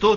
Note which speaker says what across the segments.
Speaker 1: 2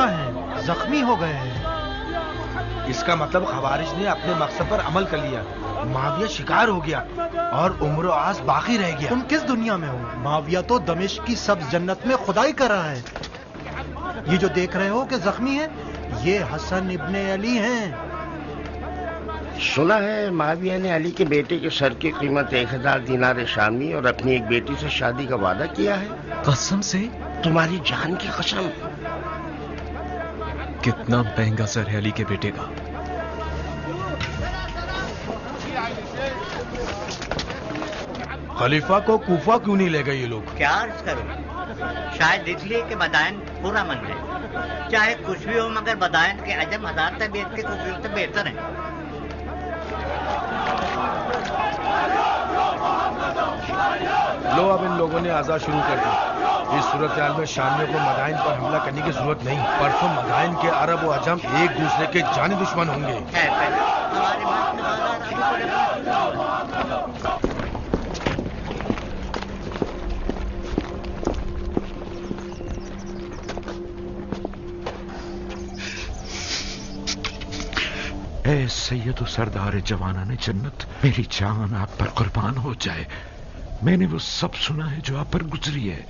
Speaker 2: خلیفہ ہیں، زخمی ہو گئے ہیں۔
Speaker 3: اس کا مطلب خوارج نے اپنے مقصد پر عمل کر لیا، معاویہ شکار ہو گیا اور عمر و آس باقی رہ گیا۔
Speaker 2: تم کس دنیا میں ہو؟ معاویہ تو دمشق کی سبز جنت میں خدائی کر رہا ہے۔ یہ جو دیکھ رہے ہو کہ زخمی ہے، یہ حسن ابن علی ہیں۔
Speaker 4: سنا ہے معاویہ نے علی کے بیٹے کے سر کی قیمت 1000 دینار شامی اور اپنی ایک بیٹی سے شادی کا وعدہ کیا ہے۔
Speaker 5: قسم سے؟
Speaker 4: تمہاری جان کی قسم۔
Speaker 5: کتنا مہنگا سر ہے علی کے بیٹے کا۔
Speaker 3: خلیفہ کو کوفہ کیوں نہیں لے گئے یہ لوگ؟
Speaker 6: کیا عرض کروں، شاید اس لیے کہ مدائن پورا من ہے۔ چاہے کچھ بھی ہو مگر مدائن کے عجم 1000 طبیعت کے خوبیوں سے بہتر ہیں۔
Speaker 3: لو اب ان لوگوں نے آزاد شروع کر دی۔ اس صورتحال میں شامیوں کو مدائن پر حملہ کرنے کی ضرورت نہیں۔ پرسوں مدائن کے عرب و عجم ایک دوسرے کے جانی دشمن ہوں گے۔
Speaker 6: ہمارے ملک میں بازار
Speaker 7: اے سید و سردار جوانان جنت، میری جان آپ پر قربان ہو جائے۔ میں نے وہ سب سنا ہے جو آپ پر گزری ہے۔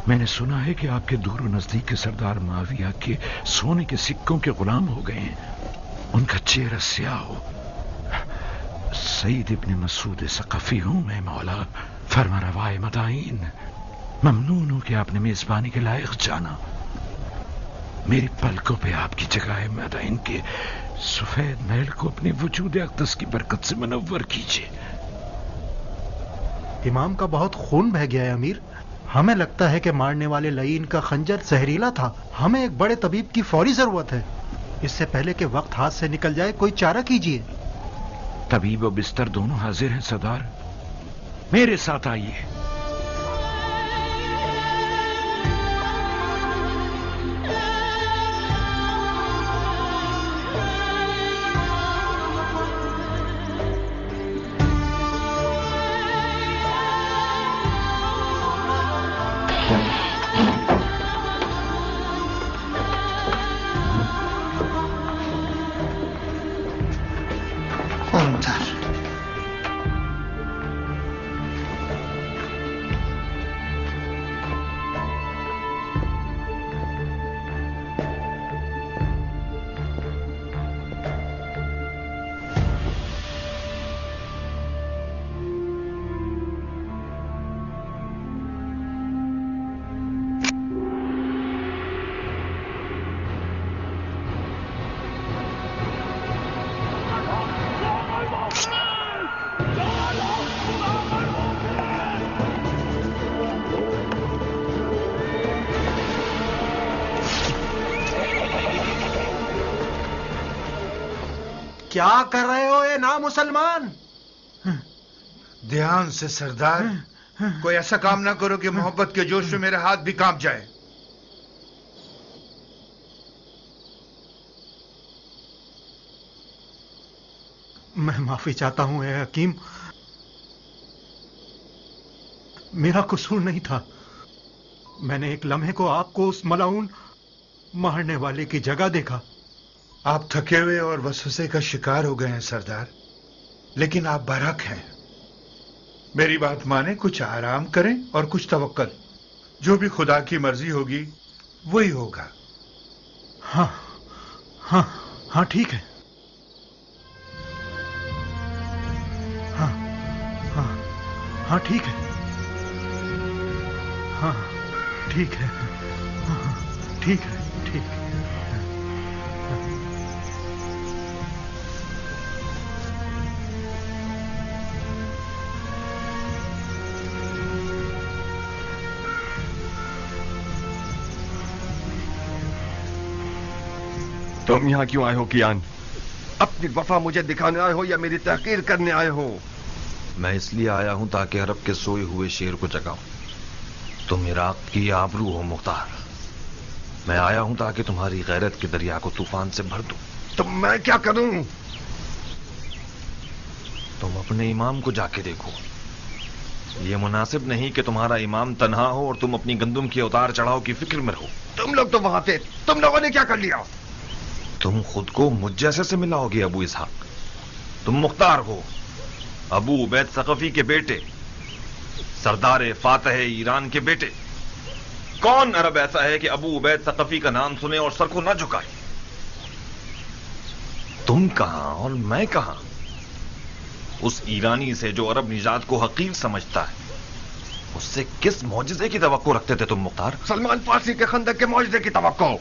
Speaker 7: میں نے سنا ہے کہ آپ کے دور و نزدیک کے سردار معاویہ کے سونے کے سکوں کے غلام ہو گئے ہیں، ان کا چہرہ سیاہ ہو۔ سعید ابن مسعود ثقفی ہوں میں مولا، فرما روائے مدائن۔ ممنون ہوں کہ آپ نے میزبانی کے لائق جانا۔ میری پلکوں پہ آپ کی جگہ ہے مدائن کے سفید محل کو اپنے وجود اقدس کی برکت سے منور کیجیے۔
Speaker 2: امام کا بہت خون بہہ گیا ہے امیر۔ ہمیں لگتا ہے کہ مارنے والے لعین کا خنجر زہریلا تھا۔ ہمیں ایک بڑے طبیب کی فوری ضرورت ہے۔ اس سے پہلے کہ وقت ہاتھ سے نکل جائے کوئی چارہ کیجیے۔
Speaker 7: طبیب و بستر دونوں حاضر ہیں سردار، میرے ساتھ آئیے۔
Speaker 3: کیا کر رہے ہو اے نامسلمان؟
Speaker 1: دھیان سے سردار، کوئی ایسا کام نہ کرو کہ محبت کے جوش میں میرے ہاتھ بھی کانپ جائے۔
Speaker 2: میں معافی چاہتا ہوں اے حکیم، میرا قصور نہیں تھا۔ میں نے ایک لمحے کو آپ کو اس ملعون مارنے والے کی جگہ دیکھا۔
Speaker 1: آپ تھکے ہوئے اور وسوسے کا شکار ہو گئے ہیں سردار، لیکن آپ برحق ہیں۔ میری بات مانیں، کچھ آرام کریں اور کچھ توکل۔ جو بھی خدا کی مرضی ہوگی وہی ہوگا۔
Speaker 2: ہاں ہاں ہاں ٹھیک ہے۔ ہاں ہاں ہاں ٹھیک ہے۔ ہاں ٹھیک ہے۔ ہاں ٹھیک ہے ٹھیک ہے۔
Speaker 8: تم یہاں کیوں آئے ہو کیان؟ اپنی وفا مجھے دکھانے آئے ہو یا میری تحقیر کرنے آئے ہو؟
Speaker 9: میں اس لیے آیا ہوں تاکہ عرب کے سوئے ہوئے شیر کو جگاؤں۔ تم عراق کی آبرو ہو مختار۔ میں آیا ہوں تاکہ تمہاری غیرت کے دریا کو طوفان سے بھر دوں۔
Speaker 8: تو میں کیا کروں؟
Speaker 9: تم اپنے امام کو جا کے دیکھو، یہ مناسب نہیں کہ تمہارا امام تنہا ہو اور تم اپنی گندم کی اتار چڑھاؤ کی فکر میں رہو.
Speaker 8: تم لوگ تو وہاں تھے، تم لوگوں نے کیا کر لیا؟
Speaker 9: تم خود کو مجھ جیسے سے ملاؤ گے ابو اسحاق؟ تم مختار ہو، ابو عبید ثقفی کے بیٹے، سردار فاتح ایران کے بیٹے. کون عرب ایسا ہے کہ ابو عبید ثقفی کا نام سنے اور سر کو نہ جھکائے؟ تم کہاں اور میں کہاں؟ اس ایرانی سے جو عرب نژاد کو حقیر سمجھتا ہے، اس سے کس معجزے کی توقع رکھتے تھے تم مختار؟
Speaker 8: سلمان فارسی کے خندق کے معجزے کی توقع.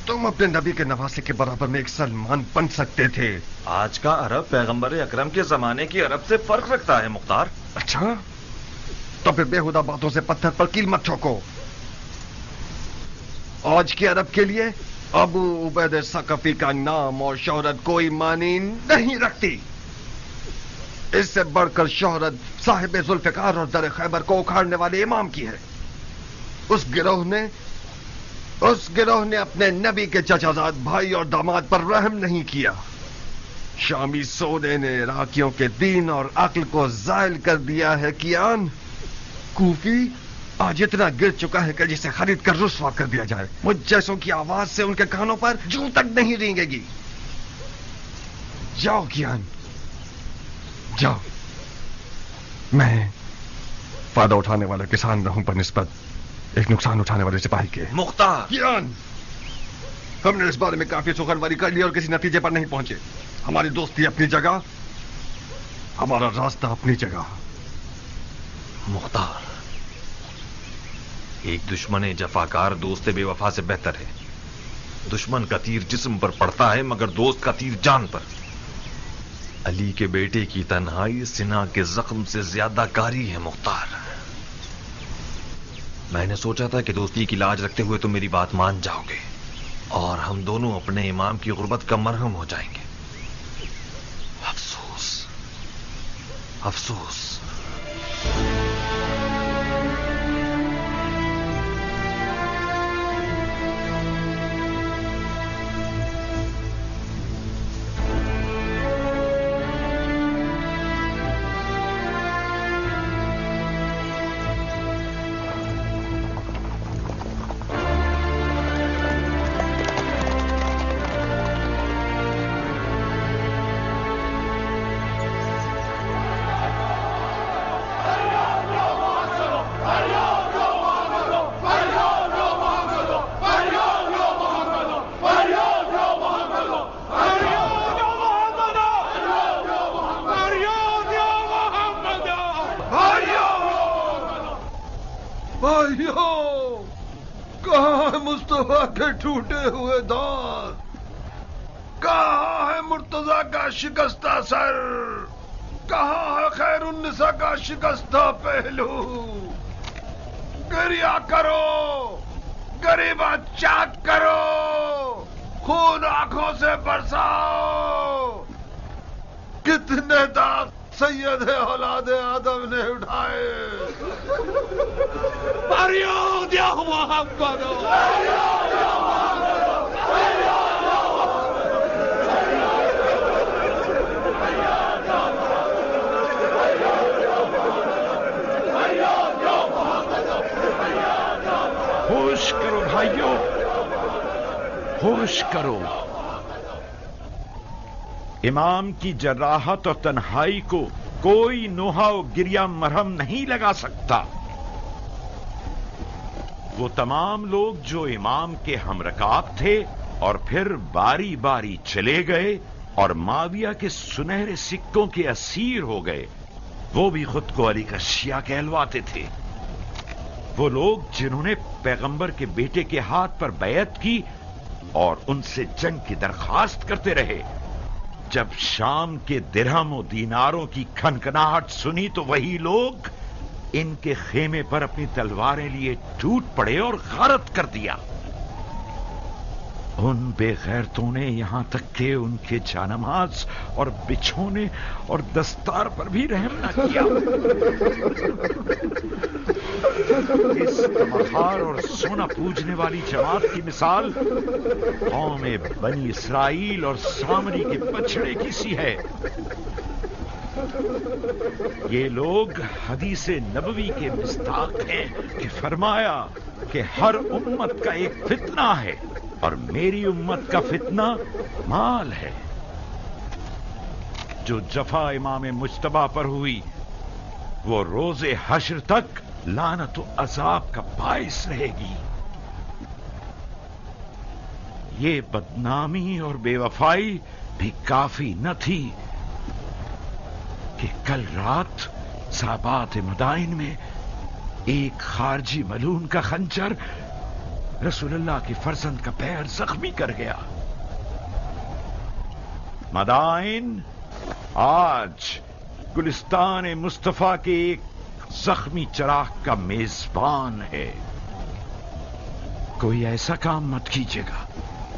Speaker 8: تم اپنے نبی کے نواسے کے برابر میں ایک سلمان بن سکتے تھے.
Speaker 9: آج کا عرب پیغمبر اکرم کے زمانے کی عرب سے فرق رکھتا ہے مختار.
Speaker 8: اچھا، تو پھر بےہودہ باتوں سے پتھر پر کیل مت ٹھوکو. آج کے عرب کے لیے ابو عبید ثقفی کا نام اور شہرت کوئی معنی نہیں رکھتی. اس سے بڑھ کر شہرت صاحب ذوالفقار اور در خیبر کو اکھاڑنے والے امام کی ہے. اس گروہ نے اپنے نبی کے چچازاد بھائی اور داماد پر رحم نہیں کیا. شامی سونے نے عراقیوں کے دین اور عقل کو زائل کر دیا ہے. کیان کوفی آج اتنا گر چکا ہے کہ جسے خرید کر رسوا کر دیا جائے. مجھ جیسوں کی آواز سے ان کے کانوں پر جوں تک نہیں رینگے گی. جاؤ کیان، جاؤ. میں فائدہ اٹھانے والا کسان رہوں پر نسبت ایک نقصان اٹھانے والے سپاہی کے.
Speaker 9: مختار
Speaker 8: کیان، ہم نے اس بارے میں کافی سخنوری کر لی اور کسی نتیجے پر نہیں پہنچے. ہماری دوستی اپنی جگہ، ہمارا راستہ اپنی جگہ.
Speaker 9: مختار، ایک دشمن جفاکار دوست بے وفا سے بہتر ہے. دشمن کا تیر جسم پر پڑتا ہے مگر دوست کا تیر جان پر. علی کے بیٹے کی تنہائی سنا کے زخم سے زیادہ کاری ہے مختار. میں نے سوچا تھا کہ دوستی کی لاج رکھتے ہوئے تم میری بات مان جاؤ گے اور ہم دونوں اپنے امام کی غربت کا مرہم ہو جائیں گے. افسوس، افسوس.
Speaker 3: کہاں ہے مصطفیٰ کے ٹوٹے ہوئے دانت؟ کہاں ہے مرتضیٰ کا شکستہ سر؟ کہاں ہے خیر النساء کا شکستہ پہلو؟ گریہ کرو، غریباں چاک کرو، خون آنکھوں سے برساؤ. کتنے داغ سید اولاد آدم نے اٹھائے. فریاد یا محمد،
Speaker 7: ہوش کرو بھائیو، ہوش کرو. امام کی جراحت اور تنہائی کو کوئی نوحہ و گریہ مرہم نہیں لگا سکتا. وہ تمام لوگ جو امام کے ہم رکاب تھے اور پھر باری باری چلے گئے اور معاویہ کے سنہرے سکوں کے اسیر ہو گئے، وہ بھی خود کو علی کا شیعہ کہلواتے تھے. وہ لوگ جنہوں نے پیغمبر کے بیٹے کے ہاتھ پر بیعت کی اور ان سے جنگ کی درخواست کرتے رہے، جب شام کے درہم و دیناروں کی کھنکھناہٹ سنی تو وہی لوگ ان کے خیمے پر اپنی تلواریں لیے ٹوٹ پڑے اور غارت کر دیا. ان بے غیرتوں نے یہاں تک کہ ان کے جانماز اور بچھونے اور دستار پر بھی رحم نہ کیا. اس کمہار اور سونا پوجنے والی جماعت کی مثال قوم بنی اسرائیل اور سامری کے بچڑے کی سی ہے. یہ لوگ حدیث نبوی کے مصداق ہیں کہ فرمایا کہ ہر امت کا ایک فتنہ ہے اور میری امت کا فتنہ مال ہے. جو جفا امام مجتبی پر ہوئی وہ روز حشر تک لعنت و عذاب کا باعث رہے گی. یہ بدنامی اور بے وفائی بھی کافی نہ تھی کہ کل رات صحابات مدائن میں ایک خارجی ملعون کا خنجر رسول اللہ کے فرزند کا پیر زخمی کر گیا. مدائن آج گلستان مصطفیٰ کے ایک زخمی چراغ کا میزبان ہے. کوئی ایسا کام مت کیجیے گا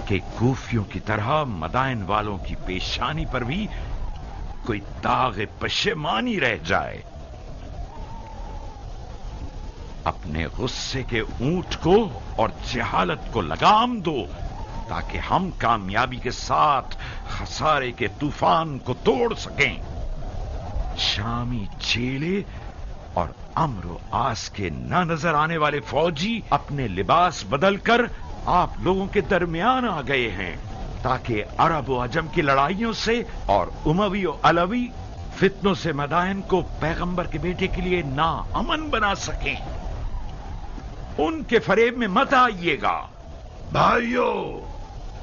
Speaker 7: کہ کوفیوں کی طرح مدائن والوں کی پیشانی پر بھی کوئی داغ پشیمانی رہ جائے. اپنے غصے کے اونٹ کو اور جہالت کو لگام دو تاکہ ہم کامیابی کے ساتھ خسارے کے طوفان کو توڑ سکیں. شامی چیلے اور امر و آس کے نہ نظر آنے والے فوجی اپنے لباس بدل کر آپ لوگوں کے درمیان آ گئے ہیں تاکہ عرب و عجم کی لڑائیوں سے اور اموی و علوی فتنوں سے مدائن کو پیغمبر کے بیٹے کے لیے ناامن بنا سکیں. ان کے فریب میں مت آئیے گا.
Speaker 3: بھائیو،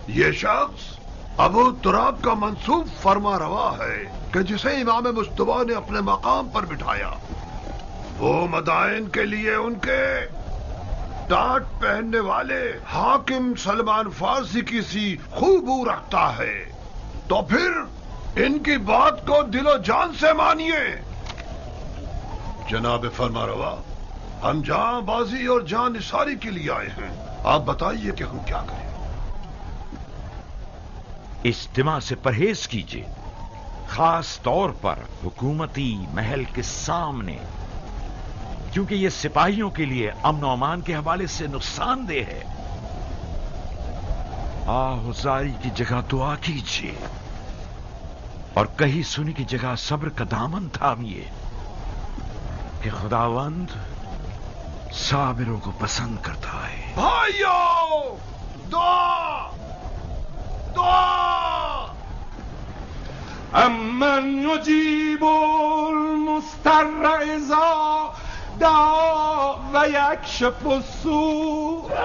Speaker 3: یہ شخص ابو تراب کا منسوب فرما روا ہے کہ جسے امام مجتبی نے اپنے مقام پر بٹھایا وہ مدائن کے لیے ان کے ٹاٹ پہننے والے حاکم سلمان فارسی کی سی خوبو رکھتا ہے. تو پھر ان کی بات کو دل و جان سے مانیے. جناب فرما روا، ہم جاں بازی اور جان نثاری کے لیے آئے ہیں. آپ بتائیے کہ ہم کیا کریں.
Speaker 7: اجتماع سے پرہیز کیجیے، خاص طور پر حکومتی محل کے سامنے، کیونکہ یہ سپاہیوں کے لیے امن و امان کے حوالے سے نقصان دہ ہے. آہذاری کی جگہ دعا کیجیے اور کہیں سنی کی جگہ صبر کا دامن تھامیے کہ خداوند صابروں کو پسند کرتا ہے.
Speaker 3: بھائیو، دعا دعا.
Speaker 10: امن یجیب المضطر اذا دعا و یکشف السوء.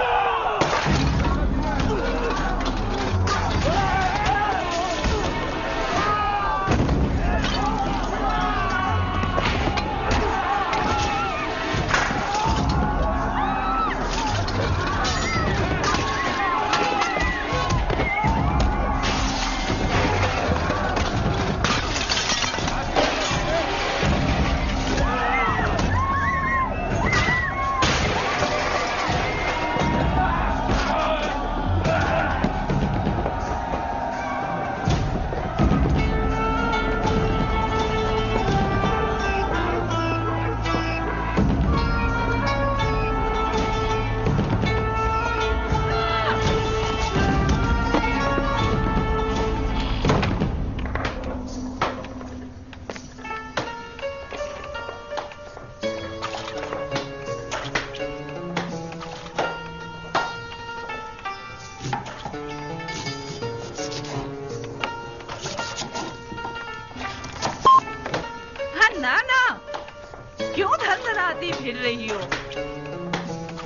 Speaker 11: پھر رہی ہو؟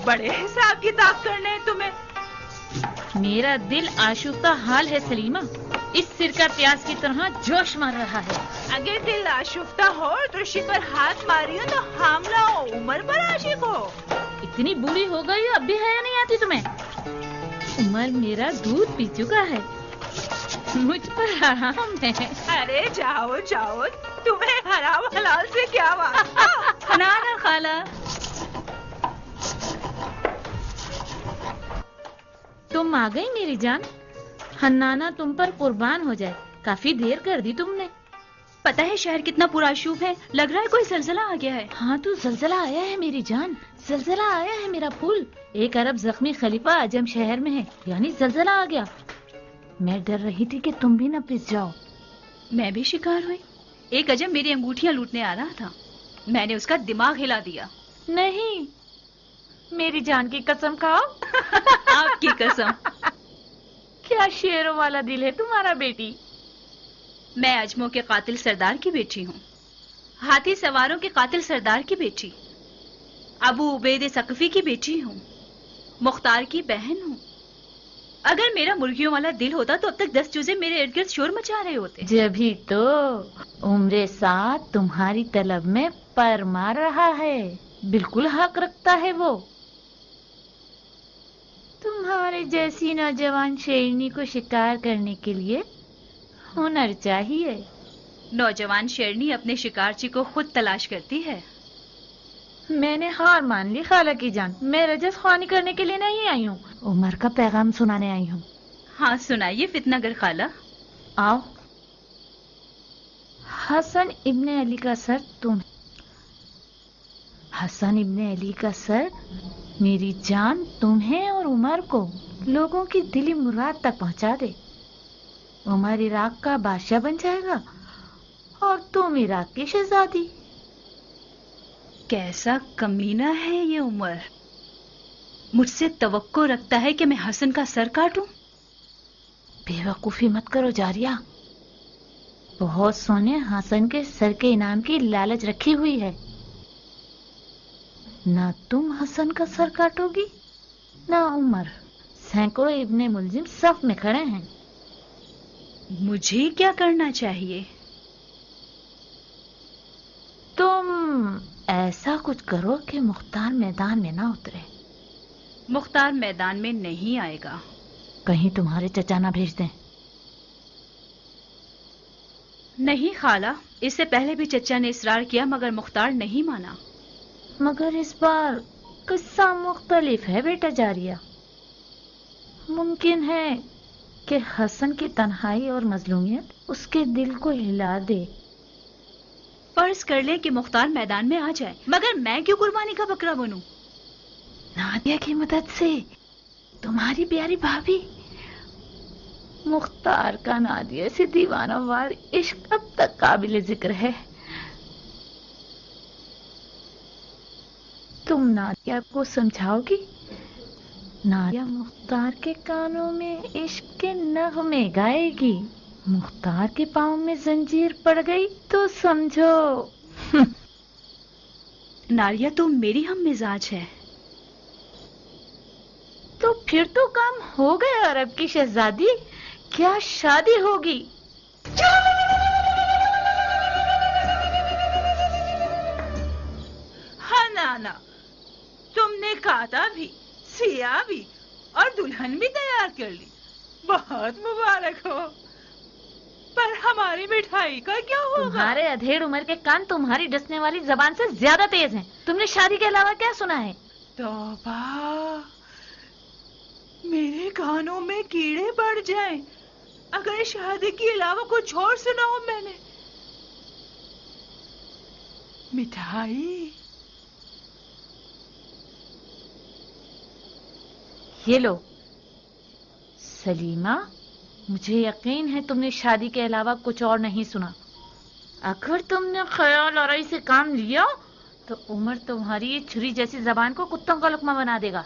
Speaker 11: بڑے حساب کتاب کرنے ہیں تمہیں.
Speaker 12: میرا دل آشفتہ حال ہے سلیمہ، اس سرکہ پیاز کی طرح جوش مار رہا ہے.
Speaker 11: اگر دل آشفتہ ہو تو رشی پر ہاتھ ماری ہو تو حاملہ ہو، عمر پر عاشق ہو.
Speaker 12: اتنی بوڑھی ہو گئی ہو اب بھی حیا نہیں آتی تمہیں؟ عمر میرا دودھ پی چکا ہے، مجھ پر حرام ہے.
Speaker 11: ارے جاؤ جاؤ، تمہیں حرام حلال سے کیا واسطہ.
Speaker 12: حنان خالہ، تم آ گئی میری جان. حنانہ تم پر قربان ہو جائے، کافی دیر کر دی تم نے.
Speaker 13: پتہ ہے شہر کتنا پرآشوب ہے، لگ رہا ہے کوئی زلزلہ آ گیا ہے.
Speaker 12: ہاں تو زلزلہ آیا ہے میری جان، زلزلہ آیا ہے میرا پھول. ایک عرب زخمی خلیفہ عجم شہر میں ہے، یعنی زلزلہ آ گیا. میں ڈر رہی تھی کہ تم بھی نہ پس جاؤ.
Speaker 13: میں بھی شکار ہوئی. ایک عجم میری انگوٹھیاں لوٹنے آ رہا تھا، میں نے اس کا دماغ ہلا دیا۔
Speaker 11: نہیں، میری جان کی قسم کھاؤ۔
Speaker 13: آپ کی قسم۔
Speaker 11: کیا شیروں والا دل ہے تمہارا بیٹی۔
Speaker 13: میں اجموں کے قاتل سردار کی بیٹی ہوں، ہاتھی سواروں کے قاتل سردار کی بیٹی، ابو عبید ثقفی کی بیٹی ہوں، مختار کی بہن ہوں۔ اگر میرا مرغیوں والا دل ہوتا تو اب تک 10 چوزے میرے ارد گرد شور مچا رہے ہوتے۔
Speaker 11: جبھی تو عمر ساتھ تمہاری طلب میں پر مار رہا ہے، بالکل حق رکھتا ہے وہ۔ تمہارے جیسی نوجوان شیرنی کو شکار کرنے کے لیے ہنر چاہیے۔
Speaker 13: نوجوان شیرنی اپنے شکارچی کو خود تلاش کرتی ہے۔
Speaker 11: میں نے ہار مان لی خالہ کی جان، میں رجس خوانی کرنے کے لیے نہیں آئی ہوں، عمر کا پیغام سنانے آئی ہوں۔
Speaker 13: ہاں سنائیے فتنہ گر خالہ۔
Speaker 11: آؤ۔ حسن ابن علی کا سر تم، حسن ابن علی کا سر میری جان تمہیں اور عمر کو لوگوں کی دلی مراد تک پہنچا دے۔ عمر عراق کا بادشاہ بن جائے گا اور تم عراق کی شہزادی۔
Speaker 13: کیسا کمینہ ہے یہ عمر، مجھ سے توقع رکھتا ہے کہ میں حسن کا سر کاٹوں۔
Speaker 11: بے وقوفی مت کرو جاریہ، بہت سونے حسن کے سر کے انعام کی لالچ رکھی ہوئی ہے۔ نہ تم حسن کا سر کاٹو گی نہ عمر، سینکڑوں ابن ملزم صف میں کھڑے ہیں۔
Speaker 13: مجھے کیا کرنا چاہیے؟
Speaker 11: تم ایسا کچھ کرو کہ مختار میدان میں نہ اترے۔
Speaker 13: مختار میدان میں نہیں آئے گا۔
Speaker 11: کہیں تمہارے چچا نہ بھیج دیں۔
Speaker 13: نہیں خالہ، اس سے پہلے بھی چچا نے اصرار کیا مگر مختار نہیں مانا۔
Speaker 11: مگر اس بار قصہ مختلف ہے بیٹا جاریہ۔ ممکن ہے کہ حسن کی تنہائی اور مظلومیت اس کے دل کو ہلا دے۔
Speaker 13: فرض کر لیں کہ مختار میدان میں آ جائے، مگر میں کیوں قربانی کا بکرا بنوں؟
Speaker 11: نادیہ کی مدد سے تمہاری پیاری بھابھی۔ مختار کا نادیہ سے دیوانہ وار عشق اب تک قابل ذکر ہے۔ تم نادیہ کو سمجھاؤ گی؟ نادیہ مختار کے کانوں میں عشق کے نغمے گائے گی۔ مختار کے پاؤں میں زنجیر پڑ گئی تو سمجھو۔
Speaker 13: ناریہ تو میری ہم مزاج ہے۔
Speaker 11: تو پھر تو کام ہو گیا عرب کی شہزادی، کیا شادی ہوگی؟ ہاں نانا، تم نے کاتا بھی، سیا بھی اور دلہن بھی تیار کر لی، بہت مبارک ہو۔ پر ہماری مٹھائی کا کیا ہوگا؟ تمہارے ادھیڑ عمر کے کان تمہاری ڈسنے والی زبان سے زیادہ تیز ہیں۔ تم نے شادی کے علاوہ کیا سنا ہے؟ توبہ، میرے کانوں میں کیڑے پڑ جائیں اگر شادی کے علاوہ کچھ اور سنا ہو میں نے۔ مٹھائی یہ لو۔ سلیمہ، مجھے یقین ہے تم نے شادی کے علاوہ کچھ اور نہیں سنا۔ اگر تم نے خیال آرائی سے کام لیا تو عمر تمہاری یہ چھری جیسی زبان کو کتوں کا لقمہ بنا دے گا۔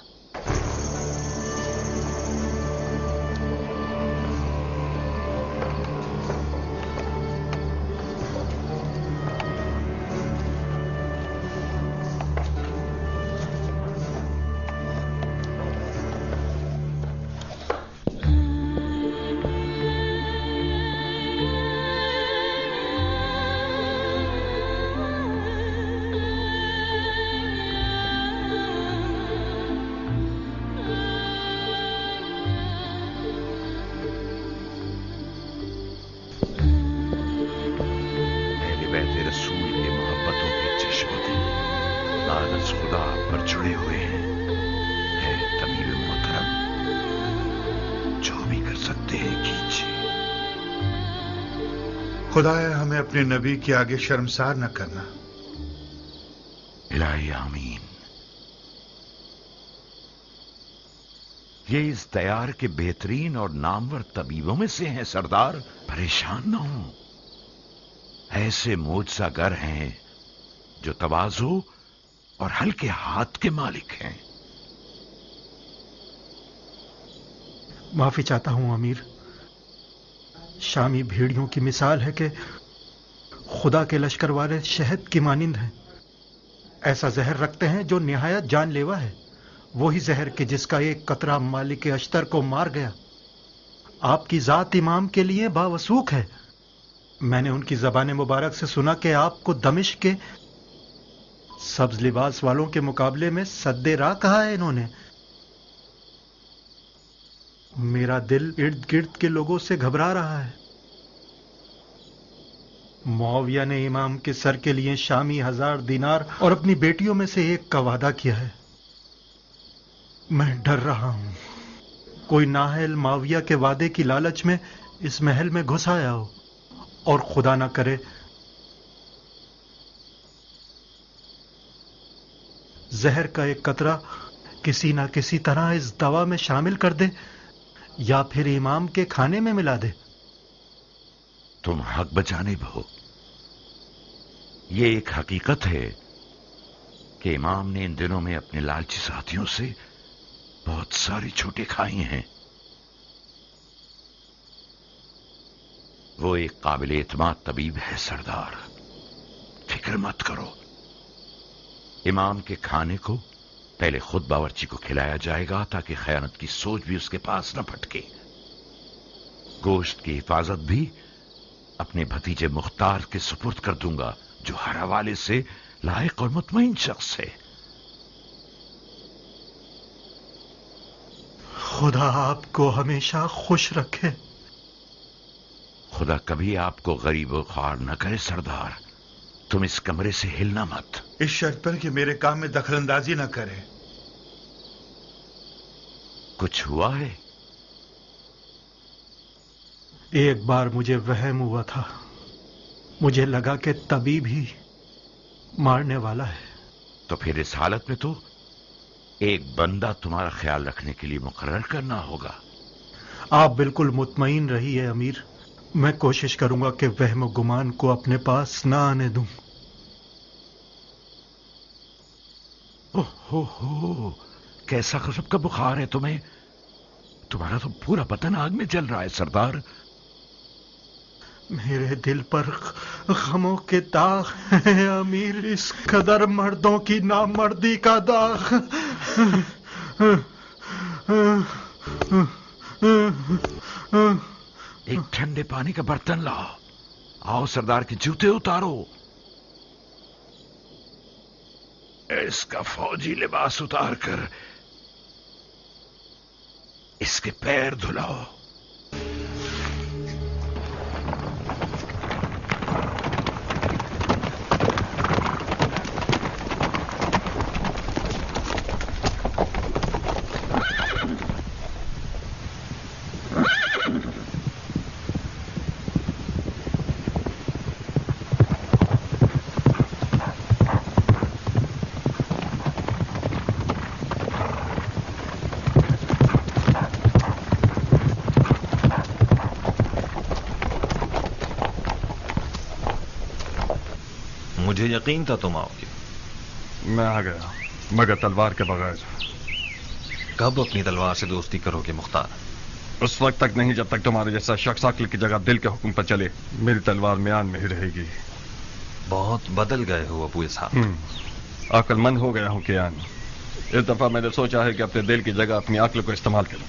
Speaker 7: خدا پر چڑے ہوئے ہیں۔ اے طبیب محترم، جو بھی کر سکتے ہیں کیجیے۔
Speaker 1: خدایا ہمیں اپنے نبی کے آگے شرمسار نہ کرنا۔
Speaker 7: الہی آمین۔ یہ اس دیار کے بہترین اور نامور طبیبوں میں سے ہیں سردار، پریشان نہ ہوں۔ ایسے موجزہ گر ہیں جو تواضع اور ہلکے ہاتھ کے مالک ہیں.
Speaker 2: معافی چاہتا ہوں امیر. شامی بھیڑیوں کی مثال ہے کہ خدا کے لشکر والے شہد کی مانند ہیں. ایسا زہر رکھتے ہیں جو نہایت جان لیوا ہے. وہی زہر کہ جس کا ایک قطرہ مالک اشتر کو مار گیا. آپ کی ذات امام کے لیے باوثوق ہے. میں نے ان کی زبان مبارک سے سنا کہ آپ کو دمشق کے سبز لباس والوں کے مقابلے میں سد راہ کہا ہے انہوں نے. میرا دل ارد گرد کے لوگوں سے گھبرا رہا ہے. معاویہ نے امام کے سر کے لیے شامی 1000 دینار اور اپنی بیٹیوں میں سے ایک کا وعدہ کیا ہے. میں ڈر رہا ہوں کوئی نااہل معاویہ کے وعدے کی لالچ میں اس محل میں گھس آیا ہو اور خدا نہ کرے زہر کا ایک قطرہ کسی نہ کسی طرح اس دوا میں شامل کر دے یا پھر امام کے کھانے میں ملا دے.
Speaker 7: تم حق بجانب ہو. یہ ایک حقیقت ہے کہ امام نے ان دنوں میں اپنے لالچی ساتھیوں سے بہت ساری چھوٹیں کھائی ہیں. وہ ایک قابل اعتماد طبیب ہے سردار. فکر مت کرو. امام کے کھانے کو پہلے خود باورچی کو کھلایا جائے گا تاکہ خیانت کی سوچ بھی اس کے پاس نہ پھٹکے. گوشت کی حفاظت بھی اپنے بھتیجے مختار کے سپرد کر دوں گا جو ہر حوالے سے لائق اور مطمئن شخص ہے.
Speaker 2: خدا آپ کو ہمیشہ خوش رکھے.
Speaker 7: خدا کبھی آپ کو غریب و خوار نہ کرے سردار. تم اس کمرے سے ہلنا مت.
Speaker 1: اس شرط پر کہ میرے کام میں دخل اندازی نہ کرے.
Speaker 7: کچھ ہوا ہے؟
Speaker 2: ایک بار مجھے وہم ہوا تھا. مجھے لگا کہ طبیب ہی مارنے والا ہے.
Speaker 7: تو پھر اس حالت میں تو ایک بندہ تمہارا خیال رکھنے کے لیے مقرر کرنا ہوگا.
Speaker 2: آپ بالکل مطمئن رہیے امیر. میں کوشش کروں گا کہ وہم و گمان کو اپنے پاس نہ آنے دوں.
Speaker 7: ہو کیسا غضب کا بخار ہے تمہیں. تمہارا تو پورا بدن آگ میں جل رہا ہے سردار.
Speaker 2: میرے دل پر غموں کے داغ ہیں امیر. اس قدر مردوں کی نامردی کا داغ.
Speaker 7: ایک ٹھنڈے پانی کا برتن لاؤ. آؤ سردار کے جوتے اتارو. اس کا فوجی لباس اتار کر اس کے پیر دھلاؤ.
Speaker 9: مجھے یقین تھا تم آؤ گے.
Speaker 8: میں آ گیا مگر تلوار کے بغیر.
Speaker 9: کب اپنی تلوار سے دوستی کرو گے مختار؟
Speaker 8: اس وقت تک نہیں جب تک تمہارے جیسا شخص عقل کی جگہ دل کے حکم پر چلے. میری تلوار میان میں ہی رہے گی.
Speaker 9: بہت بدل گئے ہو ابو اسحاق.
Speaker 8: عقل مند ہو گیا ہوں کیان. اس دفعہ میں نے سوچا ہے کہ اپنے دل کی جگہ اپنی عقل کو استعمال کروں.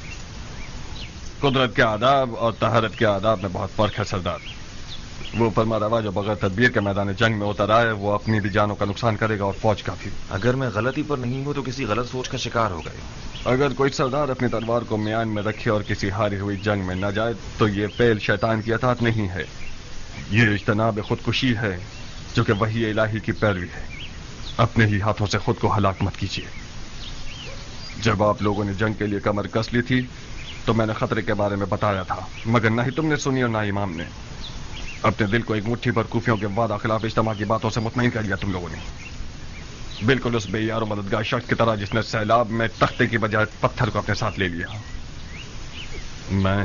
Speaker 8: قدرت کے آداب اور طہارت کے آداب میں بہت فرق ہے سردار. وہ فرما روا جو بغیر تدبیر کے میدان جنگ میں اتر آئے وہ اپنی بھی جانوں کا نقصان کرے گا اور فوج کا بھی.
Speaker 9: اگر میں غلطی پر نہیں ہوں تو کسی غلط سوچ کا شکار ہو گئے.
Speaker 8: اگر کوئی سردار اپنی تلوار کو میان میں رکھے اور کسی ہاری ہوئی جنگ میں نہ جائے تو یہ فعل شیطان کی اطاعت نہیں ہے. یہ اجتناب خودکشی ہے جو کہ وحی الہی کی پیروی ہے. اپنے ہی ہاتھوں سے خود کو ہلاک مت کیجیے. جب آپ لوگوں نے جنگ کے لیے کمر کس لی تھی تو میں نے خطرے کے بارے میں بتایا تھا مگر نہ ہی تم نے سنی اور نہ امام نے. اپنے دل کو ایک مٹھی پر کوفیوں کے وعدہ خلاف اجتماع کی باتوں سے مطمئن کر لیا تم لوگوں نے. بالکل اس بے یار و مددگار شخص کی طرح جس نے سیلاب میں تختے کی بجائے پتھر کو اپنے ساتھ لے لیا. میں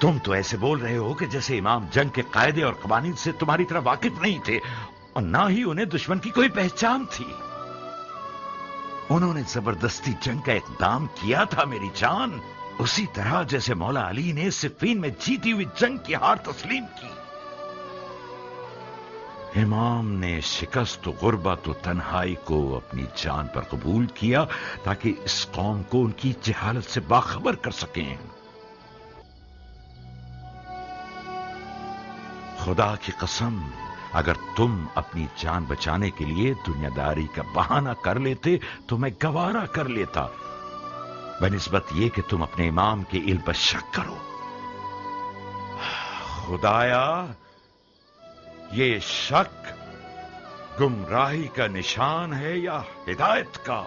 Speaker 7: تم تو ایسے بول رہے ہو کہ جیسے امام جنگ کے قاعدے اور قوانین سے تمہاری طرح واقف نہیں تھے اور نہ ہی انہیں دشمن کی کوئی پہچان تھی. انہوں نے زبردستی جنگ کا اقدام کیا تھا میری جان، اسی طرح جیسے مولا علی نے صفین میں جیتی ہوئی جنگ کی ہار تسلیم کی. امام نے شکست و غربت و تنہائی کو اپنی جان پر قبول کیا تاکہ اس قوم کو ان کی جہالت سے باخبر کر سکیں. خدا کی قسم، اگر تم اپنی جان بچانے کے لیے دنیا داری کا بہانہ کر لیتے تو میں گوارا کر لیتا، بنسبت یہ کہ تم اپنے امام کے علم پر شک کرو. خدایا، یہ شک گمراہی کا نشان ہے یا ہدایت کا؟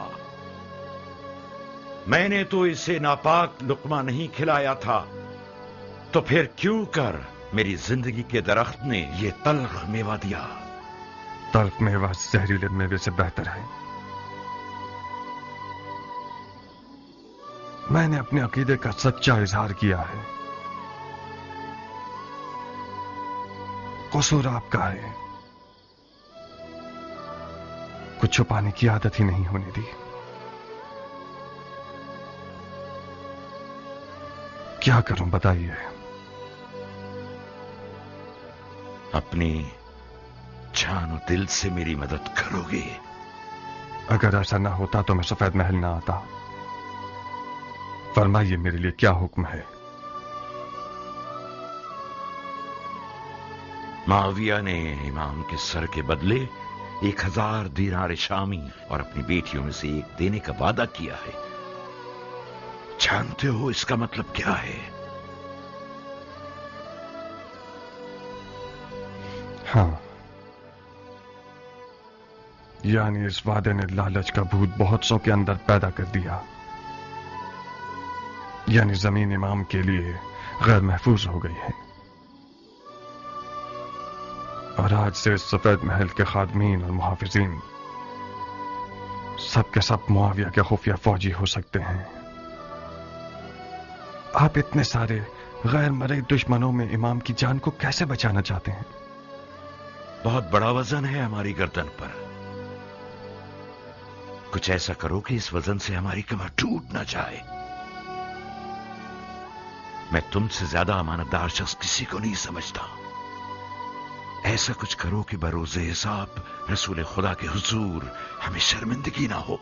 Speaker 7: میں نے تو اسے ناپاک لقمہ نہیں کھلایا تھا، تو پھر کیوں کر میری زندگی کے درخت نے یہ تلخ میوہ دیا؟
Speaker 14: تلخ میوہ زہریلے میوے سے بہتر ہے. میں نے اپنے عقیدے کا سچا اظہار کیا ہے. قصور آپ کا ہے، کچھ چھپانے کی عادت ہی نہیں ہونے دی. کیا کروں بتائیے؟
Speaker 7: اپنی جان و دل سے میری مدد کرو گے؟
Speaker 14: اگر ایسا نہ ہوتا تو میں سفید محل نہ آتا. فرمائیے میرے لیے کیا حکم ہے؟
Speaker 7: معاویہ نے امام کے سر کے بدلے 1000 دینار شامی اور اپنی بیٹیوں میں سے ایک دینے کا وعدہ کیا ہے. جانتے ہو اس کا مطلب کیا ہے؟
Speaker 14: ہاں، یعنی اس وعدے نے لالچ کا بھوت بہت سو کے اندر پیدا کر دیا. یعنی زمین امام کے لیے غیر محفوظ ہو گئی ہے، اور آج سے اس سفید محل کے خادمین اور محافظین سب کے سب معاویہ کے خفیہ فوجی ہو سکتے ہیں. آپ اتنے سارے غیر مرئی دشمنوں میں امام کی جان کو کیسے بچانا چاہتے ہیں؟
Speaker 7: بہت بڑا وزن ہے ہماری گردن پر. کچھ ایسا کرو کہ اس وزن سے ہماری کمر ٹوٹ نہ جائے. میں تم سے زیادہ امانتدار شخص کسی کو نہیں سمجھتا. ایسا کچھ کرو کہ بروز حساب رسول خدا کے حضور ہمیں شرمندگی نہ ہو.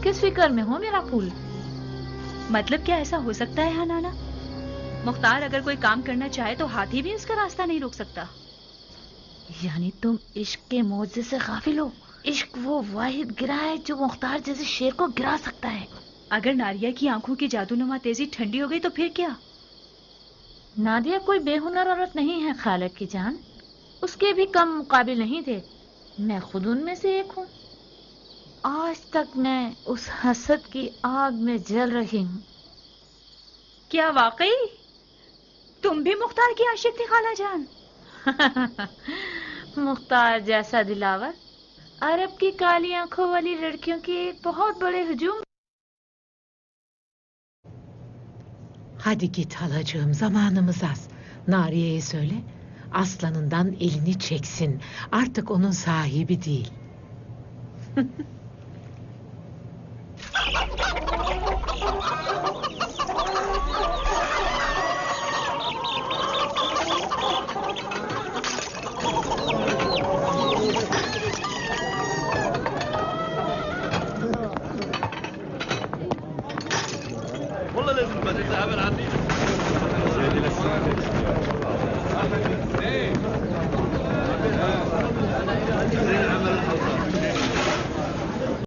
Speaker 12: کس فکر میں ہو میرا پھول؟
Speaker 13: مطلب کیا ایسا ہو سکتا ہے حنانا؟ مختار اگر کوئی کام کرنا چاہے تو ہاتھی بھی اس کا راستہ نہیں روک سکتا.
Speaker 12: یعنی تم عشق کے معجزے سے غافل ہو؟ عشق وہ واحد گرہ ہے جو مختار جیسے شیر کو گرا سکتا ہے.
Speaker 13: اگر نادیہ کی آنکھوں کی جادو نما تیزی ٹھنڈی ہو گئی تو پھر کیا؟
Speaker 12: نادیہ کوئی بے ہنر عورت نہیں ہے خالق کی جان، اس کے بھی کم مقابل نہیں تھے. میں خود ان میں سے ایک ہوں. آج تک میں اس حسد کی آگ میں جل رہی ہوں.
Speaker 13: کیا واقعی تم بھی مختار کی عاشق تھی خالہ جان؟
Speaker 12: مختار جیسا دلاور عرب کی کالی آنکھوں والی لڑکیوں کی ایک بہت بڑے ہجوم.
Speaker 15: Hadi git halacığım, zamanımız az. Nariye'ye söyle, aslanından elini çeksin. Artık onun sahibi değil.
Speaker 16: والله لازم ما تتعامل عني